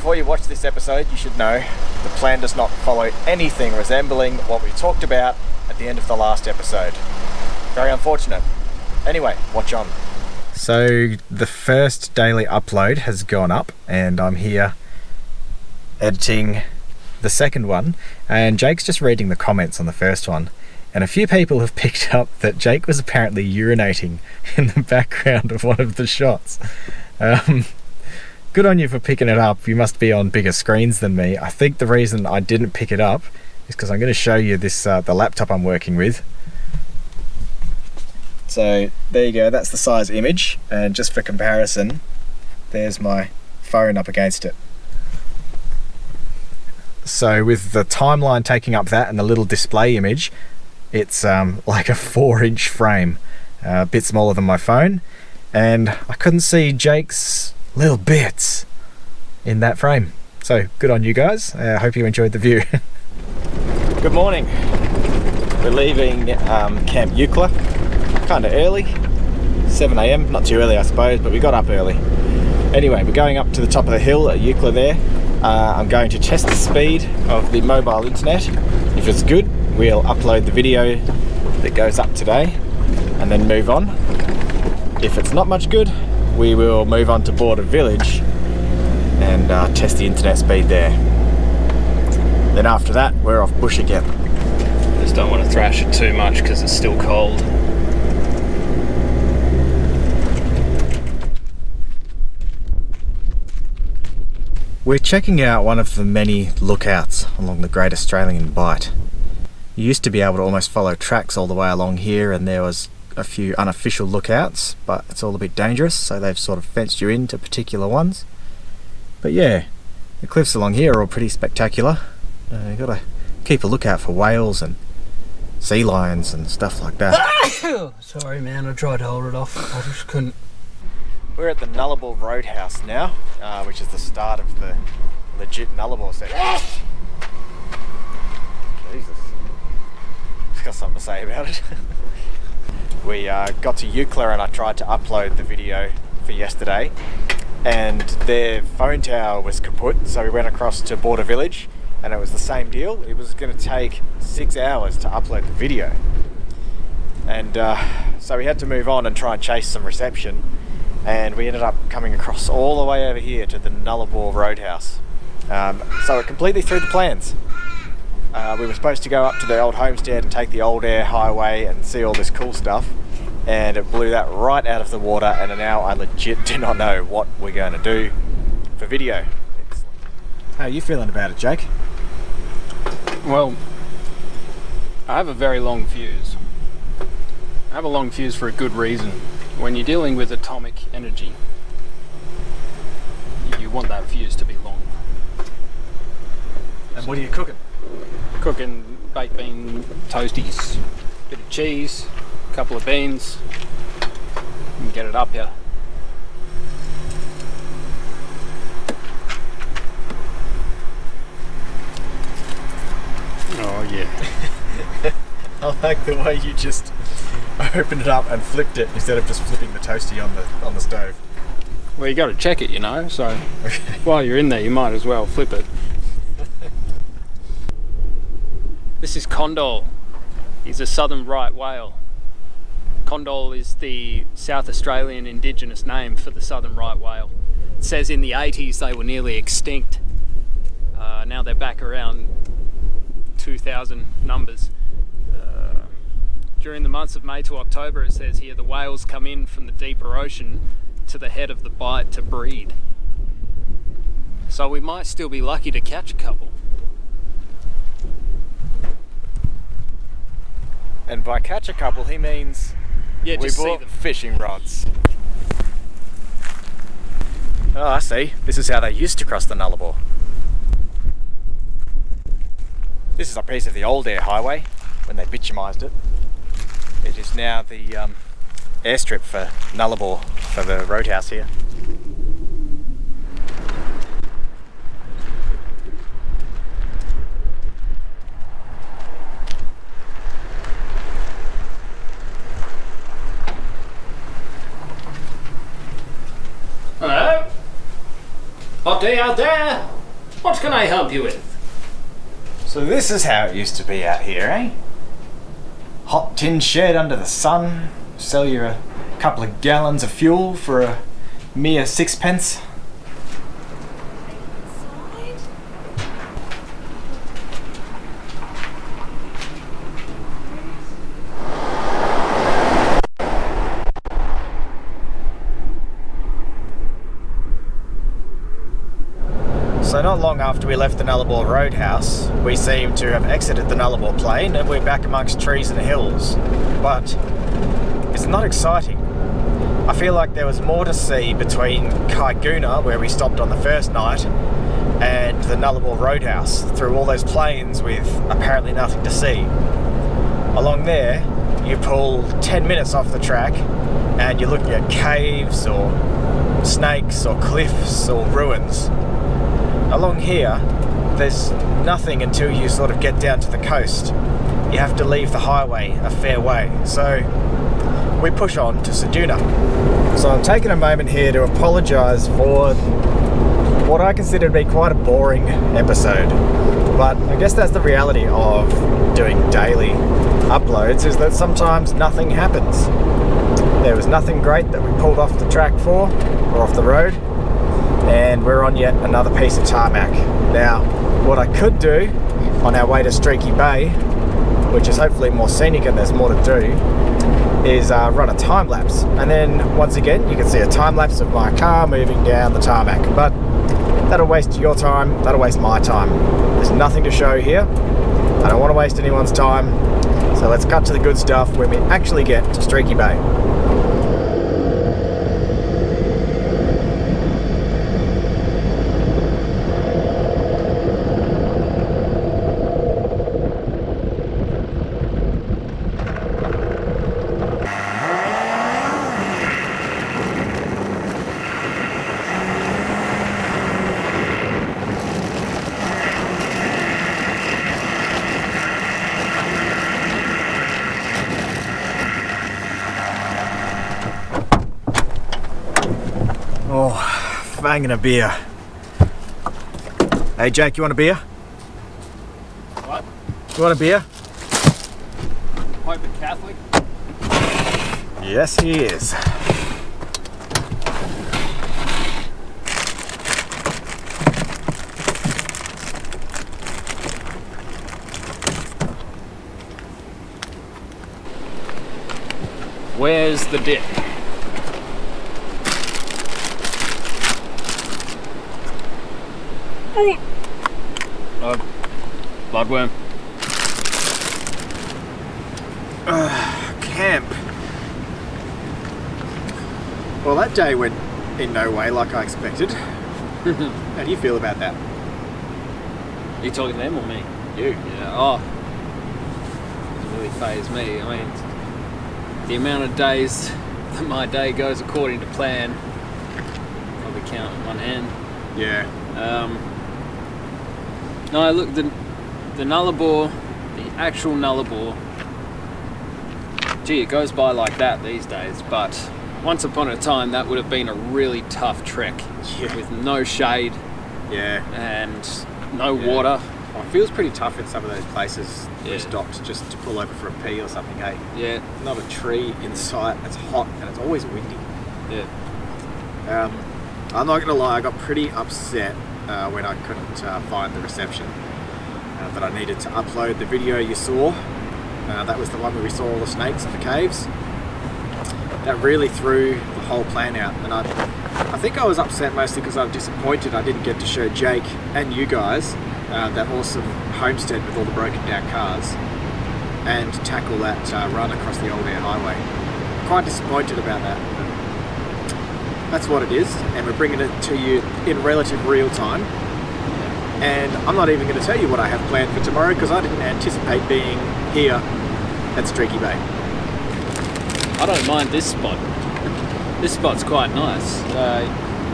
before you watch this episode, you should know the plan does not follow anything resembling what we talked about at the end of the last episode. Very unfortunate. Anyway, watch on. So the first daily upload has gone up and I'm here editing the second one, and Jake's just reading the comments on the first one, and a few people have picked up that Jake was apparently urinating in the background of one of the shots. Good on you for picking it up. You must be on bigger screens than me. I think the reason I didn't pick it up is because I'm going to show you this the laptop I'm working with. So there you go, that's the size image, and just for comparison, there's my phone up against it. So with the timeline taking up that and the little display image, it's like a 4-inch frame, a bit smaller than my phone, and I couldn't see Jake's little bits in that frame. So good on you guys. I hope you enjoyed the view. Good morning. We're leaving Camp Eucla kind of early, 7 AM, not too early I suppose, but we got up early. Anyway, we're going up to the top of the hill at Eucla there. I'm going to test the speed of the mobile internet. If it's good, we'll upload the video that goes up today and then move on. If it's not much good, we will move on to Border Village and test the internet speed there. Then after that, we're off bush again. Just don't want to thrash it too much because it's still cold. We're checking out one of the many lookouts along the Great Australian Bight. You used to be able to almost follow tracks all the way along here, and there was a few unofficial lookouts, but it's all a bit dangerous, so they've sort of fenced you into particular ones. But yeah, the cliffs along here are all pretty spectacular. You've got to keep a lookout for whales and sea lions and stuff like that. Sorry man, I tried to hold it off, I just couldn't. We're at the Nullabor roadhouse now, which is the start of the legit Nullabor section. Jesus. I've got something to say about it. We got to Eucla and I tried to upload the video for yesterday, and their phone tower was kaput, so we went across to Border Village and it was the same deal. It was going to take 6 hours to upload the video, and so we had to move on and try and chase some reception. And we ended up coming across all the way over here to the Nullabor roadhouse. So it completely threw the plans. We were supposed to go up to the old homestead and take the old eyre highway and see all this cool stuff, and it blew that right out of the water, and now I legit do not know what we're going to do for video. How are you feeling about it, Jake? Well, I have a very long fuse. I have a long fuse for a good reason. When you're dealing with atomic energy, you want that fuse to be long. And what are you cooking? Cooking baked bean toasties, bit of cheese, a couple of beans, and get it up here. Oh yeah. I like the way you just opened it up and flipped it instead of just flipping the toasty on the stove. Well, you got to check it, you know, so while you're in there you might as well flip it. This is Condole. He's a southern right whale. Condole is the South Australian indigenous name for the southern right whale. It says in the 80s they were nearly extinct. Now they're back around 2,000 numbers. During the months of May to October, it says here, the whales come in from the deeper ocean to the head of the Bight to breed. So we might still be lucky to catch a couple. And by catch a couple, he means yeah, we just bought see them. Fishing rods. Oh, I see. This is how they used to cross the Nullabor. This is a piece of the old eyre highway when they bitumised it. It is now the airstrip for Nullabor, for the roadhouse here. Hello? Hot day out there. What can I help you with? So this is how it used to be out here, eh? Hot tin shed under the sun, sell you a couple of gallons of fuel for a mere sixpence. So not long after we left the Nullabor roadhouse, we seem to have exited the Nullabor plain and we're back amongst trees and hills. But it's not exciting. I feel like there was more to see between Kaiguna, where we stopped on the first night, and the Nullabor roadhouse, through all those plains with apparently nothing to see. Along there, you pull 10 minutes off the track and you're looking at caves or snakes or cliffs or ruins. Along here, there's nothing until you sort of get down to the coast. You have to leave the highway a fair way. So we push on to Ceduna. So I'm taking a moment here to apologise for what I consider to be quite a boring episode. But I guess that's the reality of doing daily uploads, is that sometimes nothing happens. There was nothing great that we pulled off the track for, or off the road, and we're on yet another piece of tarmac. Now, what I could do on our way to Streaky Bay, which is hopefully more scenic and there's more to do, is run a time lapse. And then once again, you can see a time lapse of my car moving down the tarmac. But that'll waste your time, that'll waste my time. There's nothing to show here. I don't want to waste anyone's time. So let's cut to the good stuff when we actually get to Streaky Bay. Oh, banging a beer. Hey Jake, you want a beer? What? You want a beer? Quite a Catholic? Yes, he is. Where's the dip? Bloodworm. Camp. Well, that day went in no way like I expected. How do you feel about that? Are you talking to them or me? You. Yeah, doesn't really faze me. I mean, the amount of days that my day goes according to plan, probably count on one hand. Yeah. No, look, the Nullabor, the actual Nullabor, gee, it goes by like that these days, but once upon a time that would have been a really tough trek. Yeah. With no shade. Yeah. And no water. Oh, it feels pretty tough in some of those places we Yeah. stopped just to pull over for a pee or something, hey? Yeah, Not a tree in sight, it's hot and it's always windy. yeah. I'm not gonna lie, I got pretty upset when I couldn't find the reception that I needed to upload the video you saw. That was the one where we saw all the snakes and the caves. That really threw the whole plan out, and I think I was upset mostly because I'm disappointed I didn't get to show Jake and you guys that awesome homestead with all the broken down cars and tackle that run across the old air highway. Quite disappointed about that. That's what it is, and we're bringing it to you in relative real time. And I'm not even going to tell you what I have planned for tomorrow because I didn't anticipate being here at Streaky Bay. I don't mind this spot. This spot's quite nice.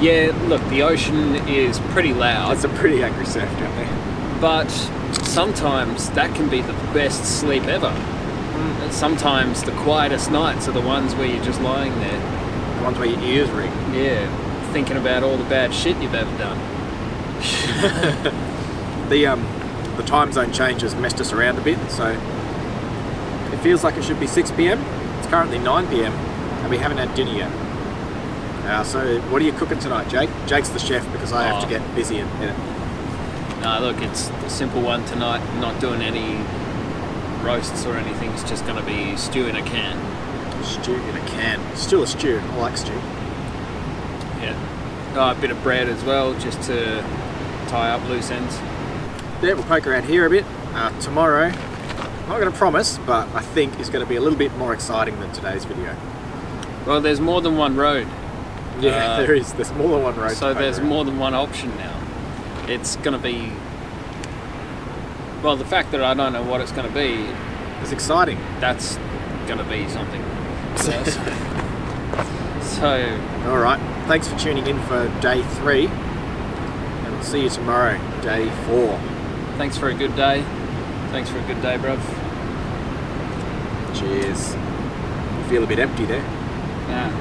Yeah, look, the ocean is pretty loud. It's a pretty angry surf down there. But sometimes that can be the best sleep ever. Sometimes the quietest nights are the ones where you're just lying there. The ones where your ears ring. Yeah, thinking about all the bad shit you've ever done. The time zone change has messed us around a bit, so it feels like it should be 6 p.m. It's currently 9 p.m. and we haven't had dinner yet. So what are you cooking tonight, Jake? Jake's the chef because I have to get busy in it. No, look, it's a simple one tonight. I'm not doing any roasts or anything. It's just going to be stew in a can. Stew in a can. Still a stew. I like stew. Yeah. A bit of bread as well, just to tie up loose ends. Yeah, we'll poke around here a bit. Tomorrow, I'm not going to promise, but I think is going to be a little bit more exciting than today's video. Well, there's more than one road. Yeah, there is. There's more than one road. So there's more than one option now. It's going to be... Well, the fact that I don't know what it's going to be... It's exciting. That's going to be something. So... Alright, thanks for tuning in for day 3. And we'll see you tomorrow, day 4. Thanks for a good day. Thanks for a good day, bruv. Cheers. You feel a bit empty there. Yeah.